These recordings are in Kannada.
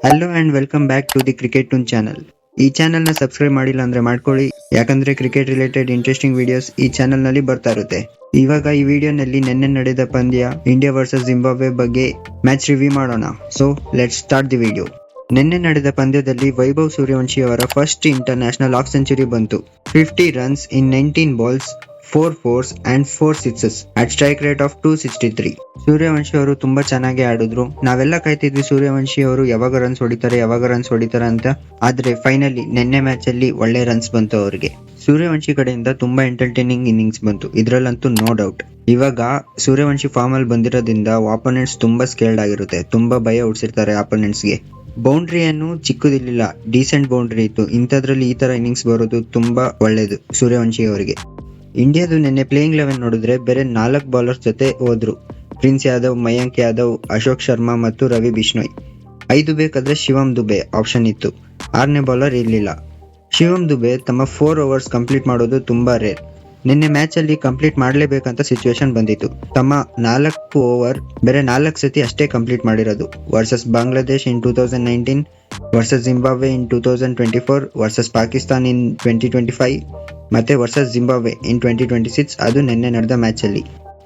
Hello and welcome back to the cricket toon channel. ಈ ಚಾನಲ್ನ ಸಬ್ಸ್ಕ್ರೈಬ್ ಮಾಡಿಲ್ಲ ಅಂದರೆ ಮಾಡ್ಕೊಳ್ಳಿ, ಯಾಕಂದರೆ ಕ್ರಿಕೆಟ್ ರಿಲೇಟೆಡ್ ಇಂಟ್ರೆಸ್ಟಿಂಗ್ ವಿಡಿಯೋಸ್ ಈ ಚಾನಲ್ನಲ್ಲಿ ಬರ್ತಾ ಇರುತ್ತೆ. ಇವಾಗ ಈ ವಿಡಿಯೋನಲ್ಲಿ ನಿನ್ನೆ ನಡೆದ ಪಂದ್ಯ ಇಂಡಿಯಾ ವರ್ಸಸ್ ಜಿಂಬಾಬ್ವೆ ಬಗ್ಗೆ ಮ್ಯಾಚ್ ರಿವ್ಯೂ ಮಾಡೋಣ. So let's start the video. ನಿನ್ನೆ ನಡೆದ ಪಂದ್ಯದಲ್ಲಿ ವೈಭವ್ ಸೂರ್ಯವಂಶಿ ಅವರ ಫಸ್ಟ್ ಇಂಟರ್ನ್ಯಾಷನಲ್ ಹಾಫ್ ಸೆಂಚುರಿ ಬಂತು. 50 runs in 19 balls, 4 fours and 4 sixes at strike rate of 263. Suryavanshi ಅವರು ತುಂಬಾ ಚೆನ್ನಾಗಿ ಆಡಿದ್ರು. ನಾವೆಲ್ಲ ಕಾಯ್ತಿದ್ವಿ ಸೂರ್ಯವಂಶಿ ಅವರು ಯಾವಾಗ ರನ್ಸ್ ಹೊಡಿತಾರೆ ಅಂತ. ಆದ್ರೆ ಫೈನಲಿ ನಿನ್ನೆ ಮ್ಯಾಚ್ ಅಲ್ಲಿ ಒಳ್ಳೆ ರನ್ಸ್ ಬಂತು ಅವರಿಗೆ. ಸೂರ್ಯವಂಶಿ ಕಡೆಯಿಂದ ತುಂಬಾ ಎಂಟರ್ಟೈನಿಂಗ್ ಇನ್ನಿಂಗ್ಸ್ ಬಂತು, ಇದ್ರಲ್ಲಂತೂ ನೋ ಡೌಟ್. ಇವಾಗ ಸೂರ್ಯವಂಶಿ ಫಾರ್ಮ್ ಅಲ್ಲಿ ಬಂದಿರೋದ್ರಿಂದ ಆಪೋನೆಂಟ್ಸ್ ತುಂಬಾ ಸ್ಕೇಲ್ಡ್ ಆಗಿರುತ್ತೆ, ತುಂಬಾ ಭಯ ಹುಡ್ಸಿರ್ತಾರೆ ಆಪೋನೆಂಟ್ಸ್ಗೆ. ಬೌಂಡ್ರಿಯನ್ನು ಚಿಕ್ಕದಿರ್ಲಿಲ್ಲ, ಡೀಸೆಂಟ್ ಬೌಂಡ್ರಿ ಇತ್ತು. ಇಂಥದ್ರಲ್ಲಿ ಈ ತರ ಇನ್ನಿಂಗ್ಸ್ ಬರೋದು ತುಂಬಾ ಒಳ್ಳೇದು ಸೂರ್ಯವಂಶಿ ಅವರಿಗೆ. ಇಂಡಿಯಾದು ನಿನ್ನೆ ಪ್ಲೇಯಿಂಗ್ 11 ನೋಡಿದ್ರೆ ಬೇರೆ 4 ಬೌಲರ್ಸ್ ಜೊತೆ ಹೋದ್ರು. ಪ್ರಿನ್ಸ್ ಯಾದವ್, ಮಯಾಂಕ್ ಯಾದವ್, ಅಶೋಕ್ ಶರ್ಮಾ ಮತ್ತು ರವಿ ಬಿಷ್ಣೋಯ್. 5 ಬೇಕಾದ್ರೆ ಶಿವಮ್ ದುಬೆ ಆಪ್ಷನ್ ಇತ್ತು, 6ನೇ ಬೌಲರ್ ಇರಲಿಲ್ಲ. ಶಿವಮ್ ದುಬೆ ತಮ್ಮ 4 overs ಕಂಪ್ಲೀಟ್ ಮಾಡೋದು ತುಂಬಾ ರೇರ್. ನಿನ್ನೆ ಮ್ಯಾಚ್ ಅಲ್ಲಿ ಕಂಪ್ಲೀಟ್ ಮಾಡಲೇಬೇಕಂತ ಸಿಚುವೇಶನ್ ಬಂದಿತ್ತು. ತಮ್ಮ 4 ಓವರ್ ಬೇರೆ 4 ಸತಿ ಅಷ್ಟೇ ಕಂಪ್ಲೀಟ್ ಮಾಡಿರೋದು. ವರ್ಸಸ್ ಬಾಂಗ್ಲಾದೇಶ್ ಇನ್ 2019, ವರ್ಸಸ್ ಜಿಂಬಾಬ್ವೆ ಇನ್ 2024, ವರ್ಸಸ್ ಪಾಕಿಸ್ತಾನ್ ಇನ್ 2025 ಮತ್ತೆ ವರ್ಸಸ್ ಜಿಂಬಾಬ್ವೆ ಇನ್ 2026. ಅದು ನಿನ್ನೆ ನಡೆದ ಮ್ಯಾಚ್ ಅಲ್ಲಿ.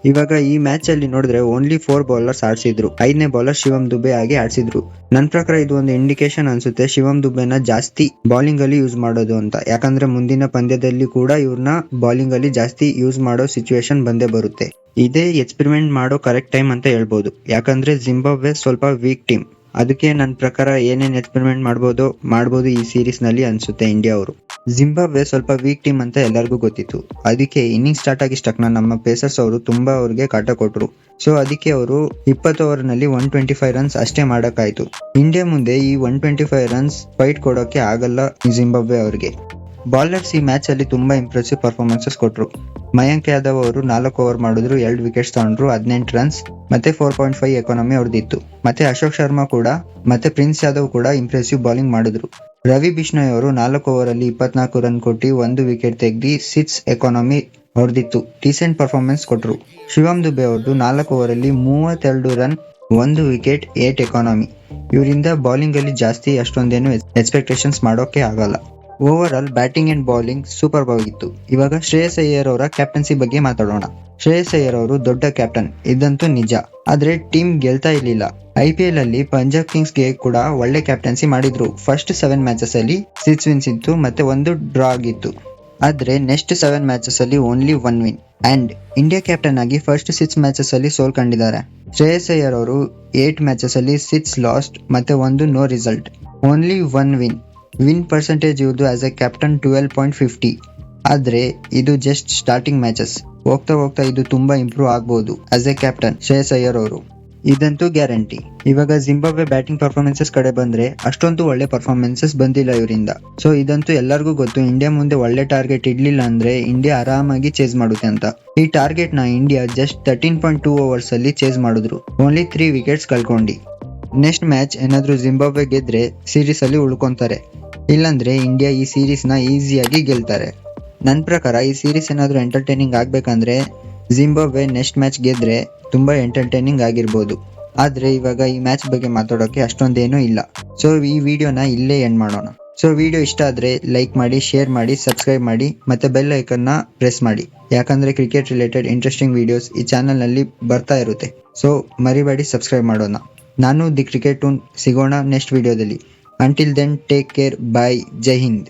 ಇವಾಗ ಈ ಮ್ಯಾಚ್ ಅಲ್ಲಿ ನೋಡಿದ್ರೆ ಓನ್ಲಿ 4 ಬೌಲರ್ಸ್ ಆಡ್ಸಿದ್ರು. 5ನೇ ಬೌಲರ್ ಶಿವಮ್ ದುಬೆ ಆಗಿ ಆಡ್ಸಿದ್ರು. ನನ್ನ ಪ್ರಕಾರ ಇದು ಒಂದು ಇಂಡಿಕೇಶನ್ ಅನ್ಸುತ್ತೆ ಶಿವಮ್ ದುಬೆನ ಜಾಸ್ತಿ ಬೌಲಿಂಗ್ ಅಲ್ಲಿ ಯೂಸ್ ಮಾಡೋದು ಅಂತ. ಯಾಕಂದ್ರೆ ಮುಂದಿನ ಪಂದ್ಯದಲ್ಲಿ ಕೂಡ ಇವ್ರನ್ನ ಬೌಲಿಂಗ್ ಅಲ್ಲಿ ಜಾಸ್ತಿ ಯೂಸ್ ಮಾಡೋ ಸಿಚುವೇಶನ್ ಬಂದೇ ಬರುತ್ತೆ. ಇದೇ ಎಕ್ಸ್ಪೆರಿಮೆಂಟ್ ಮಾಡೋ ಕರೆಕ್ಟ್ ಟೈಮ್ ಅಂತ ಹೇಳ್ಬೋದು. ಯಾಕಂದ್ರೆ ಜಿಂಬಾಬ್ವೆ ಸ್ವಲ್ಪ ವೀಕ್ ಟೀಮ್. ಅದಕ್ಕೆ ನನ್ನ ಪ್ರಕಾರ ಏನೇನ್ ಎಕ್ಸ್ಪೆರಿಮೆಂಟ್ ಮಾಡ್ಬೋದು ಈ ಸೀರೀಸ್ ನಲ್ಲಿ ಅನ್ಸುತ್ತೆ ಇಂಡಿಯಾ ಅವರು. ಜಿಂಬಾಬ್ವೆ ಸ್ವಲ್ಪ ವೀಕ್ ಟೀಮ್ ಅಂತ ಎಲ್ಲರಿಗೂ ಗೊತ್ತಿತ್ತು. ಅದಕ್ಕೆ ಇನ್ನಿಂಗ್ ಸ್ಟಾರ್ಟ್ ಆಗಿಷ್ಟಕ್ನ ನಮ್ಮ ಪೇಸರ್ಸ್ ಅವರು ತುಂಬಾ ಅವ್ರಿಗೆ ಕಾಟ ಕೊಟ್ರು. ಸೊ ಅದಕ್ಕೆ ಅವರು 20 ಓವರ್ ನಲ್ಲಿ 125 ರನ್ಸ್ ಅಷ್ಟೇ ಮಾಡಕ್ಕಾಯ್ತು. ಇಂಡಿಯಾ ಮುಂದೆ ಈ 125 ರನ್ಸ್ ಫೈಟ್ ಕೊಡೋಕೆ ಆಗಲ್ಲ ಜಿಂಬಾಬ್ವೆ ಅವ್ರಿಗೆ. ಬೌಲರ್ಸ್ ಈ ಮ್ಯಾಚ್ ಅಲ್ಲಿ ತುಂಬಾ ಇಂಪ್ರೆಸಿವ್ ಪರ್ಫಾರ್ಮೆನ್ಸಸ್ ಕೊಟ್ರು. ಮಯಾಂಕ್ ಯಾದವ್ ಅವರು 4 ಓವರ್ ಮಾಡಿದ್ರು, 2 ವಿಕೆಟ್ಸ್ ತಗೊಂಡ್ರು, 18 ರನ್ಸ್ ಮತ್ತೆ 4.5 ಎಕಾನಮಿ ಅವ್ರದ್ದಿತ್ತು. ಮತ್ತೆ ಅಶೋಕ್ ಶರ್ಮಾ ಕೂಡ ಮತ್ತೆ ಪ್ರಿನ್ಸ್ ಯಾದವ್ ಕೂಡ ಇಂಪ್ರೆಸಿವ್ ಬೌಲಿಂಗ್ ಮಾಡಿದ್ರು. ರವಿ ಬಿಷ್ಣೋಯ್ ಅವರು 4 ಓವರ್ ಅಲ್ಲಿ 24 ರನ್ ಕೊಟ್ಟು 1 ವಿಕೆಟ್ ತೆಗೆದಿ 6 ಎಕಾನಮಿ ಹೊಡೆದಿತ್ತು. ಡೀಸೆಂಟ್ ಪರ್ಫಾರ್ಮೆನ್ಸ್ ಕೊಟ್ರು. ಶಿವಮ್ ದುಬೆ ಅವ್ರದ್ದು 4 ಓವರ್ ಅಲ್ಲಿ 32 ರನ್, 1 ವಿಕೆಟ್, 8 ಎಕಾನಮಿ. ಇವರಿಂದ ಬೌಲಿಂಗ್ ಅಲ್ಲಿ ಜಾಸ್ತಿ ಅಷ್ಟೊಂದೇನು ಎಕ್ಸ್ಪೆಕ್ಟೇಷನ್ಸ್ ಮಾಡೋಕೆ ಆಗಲ್ಲ. Over all batting and bowling super ಆಗಿತ್ತು. ಇವಾಗ ಶ್ರೇಯಸ್ ಅಯ್ಯರ್ ಅವರ ಕ್ಯಾಪ್ಟನ್ಸಿ ಬಗ್ಗೆ ಮಾತಾಡೋಣ. ಶ್ರೇಯಸ್ ಅಯ್ಯರ್ ಅವರು ದೊಡ್ಡ ಕ್ಯಾಪ್ಟನ್, ಇದಂತೂ ನಿಜ. ಆದ್ರೆ ಟೀಮ್ ಗೆಲ್ತಾ ಇರ್ಲಿಲ್ಲ. IPL ಅಲ್ಲಿ ಪಂಜಾಬ್ ಕಿಂಗ್ಸ್ ಗೆ ಕೂಡ ಒಳ್ಳೆ ಕ್ಯಾಪ್ಟನ್ಸಿ ಮಾಡಿದ್ರು. ಫಸ್ಟ್ 7 ಮ್ಯಾಚಸ್ ಅಲ್ಲಿ 6 ವಿನ್ಸ್ ಇತ್ತು ಮತ್ತೆ 1 ಡ್ರಾ ಆಗಿತ್ತು. ಆದ್ರೆ ನೆಕ್ಸ್ಟ್ 7 ಮ್ಯಾಚಸ್ ಅಲ್ಲಿ only 1 win. And India captain ಆಗಿ ಫಸ್ಟ್ 6 ಮ್ಯಾಚಸ್ ಅಲ್ಲಿ ಸೋಲ್ಕೊಂಡಿದ್ದಾರೆ. ಶ್ರೇಯಸ್ ಅಯ್ಯರ್ ಅವರು 8 ಮ್ಯಾಚಸ್ ಅಲ್ಲಿ 6 ಲಾಸ್ಟ್ ಮತ್ತೆ 1 no result, only 1 win. Win percentage ಇವ್ರದ್ದು ಆಸ್ ಎ ಕ್ಯಾಪ್ಟನ್ 12.50. ಆದ್ರೆ ಇದು ಜಸ್ಟ್ ಸ್ಟಾರ್ಟಿಂಗ್ ಮ್ಯಾಚಸ್. ಹೋಗ್ತಾ ಹೋಗ್ತಾ ಇದು ತುಂಬಾ ಇಂಪ್ರೂವ್ ಆಗ್ಬಹುದು as a captain Shreyas Iyer ಅವರು, ಇದಂತೂ ಗ್ಯಾರಂಟಿ. ಇವಾಗ ಜಿಂಬಾಬ್ವೆ ಬ್ಯಾಟಿಂಗ್ ಪರ್ಫಾರ್ಮೆನ್ಸಸ್ ಕಡೆ ಬಂದ್ರೆ ಅಷ್ಟೊಂದು ಒಳ್ಳೆ ಪರ್ಫಾರ್ಮೆನ್ಸಸ್ ಬಂದಿಲ್ಲ ಇವರಿಂದ. ಸೊ ಇದಂತೂ ಎಲ್ಲರಿಗೂ ಗೊತ್ತು. ಇಂಡಿಯಾ ಮುಂದೆ ಒಳ್ಳೆ ಟಾರ್ಗೆಟ್ ಇಡ್ಲಿಲ್ಲ ಅಂದ್ರೆ ಇಂಡಿಯಾ ಆರಾಮಾಗಿ ಚೇಸ್ ಮಾಡುತ್ತೆ ಅಂತ. ಈ ಟಾರ್ಗೆಟ್ ನ ಇಂಡಿಯಾ ಜಸ್ಟ್ 13.2 overs ಅಲ್ಲಿ ಚೇಸ್ ಮಾಡಿದ್ರು, ಓನ್ಲಿ 3 ವಿಕೆಟ್ಸ್ ಕಳ್ಕೊಂಡಿ. ನೆಕ್ಸ್ಟ್ ಮ್ಯಾಚ್ ಏನಾದ್ರೂ ಜಿಂಬಾಬ್ವೆ ಗೆದ್ರೆ ಸೀರೀಸ್ ಅಲ್ಲಿ ಉಳ್ಕೊಂತಾರೆ, ಇಲ್ಲಾಂದ್ರೆ ಇಂಡಿಯಾ ಈ ಸೀರೀಸ್ ನ ಈಸಿಯಾಗಿ ಗೆಲ್ತಾರೆ. ನನ್ನ ಪ್ರಕಾರ ಈ ಸೀರೀಸ್ ಏನಾದ್ರೂ ಎಂಟರ್ಟೈನಿಂಗ್ ಆಗ್ಬೇಕಂದ್ರೆ ಜಿಂಬಾಬ್ವೆ ನೆಕ್ಸ್ಟ್ ಮ್ಯಾಚ್ ಗೆದ್ರೆ ತುಂಬಾ ಎಂಟರ್ಟೈನಿಂಗ್ ಆಗಿರ್ಬೋದು. ಆದ್ರೆ ಇವಾಗ ಈ ಮ್ಯಾಚ್ ಬಗ್ಗೆ ಮಾತಾಡೋಕೆ ಅಷ್ಟೊಂದೇನೂ ಇಲ್ಲ. ಸೊ ಈ ವಿಡಿಯೋನ ಇಲ್ಲೇ ಎಂಡ್ ಮಾಡೋಣ. ಸೊ ವಿಡಿಯೋ ಇಷ್ಟ ಆದ್ರೆ ಲೈಕ್ ಮಾಡಿ, ಶೇರ್ ಮಾಡಿ, ಸಬ್ಸ್ಕ್ರೈಬ್ ಮಾಡಿ ಮತ್ತೆ ಬೆಲ್ ಐಕನ್ ನ ಪ್ರೆಸ್ ಮಾಡಿ. ಯಾಕಂದ್ರೆ ಕ್ರಿಕೆಟ್ ರಿಲೇಟೆಡ್ ಇಂಟ್ರೆಸ್ಟಿಂಗ್ ವಿಡಿಯೋಸ್ ಈ ಚಾನಲ್ ನಲ್ಲಿ ಬರ್ತಾ ಇರುತ್ತೆ. ಸೊ ಮರಿಬೇಡಿ ಸಬ್ಸ್ಕ್ರೈಬ್ ಮಾಡೋಣ. ನಾನು ದಿ ಕ್ರಿಕೆಟ್ ಟೂನ್, ಸಿಗೋಣ ನೆಕ್ಸ್ಟ್ ವಿಡಿಯೋದಲ್ಲಿ. Until then, take care. Bye. Jai Hind.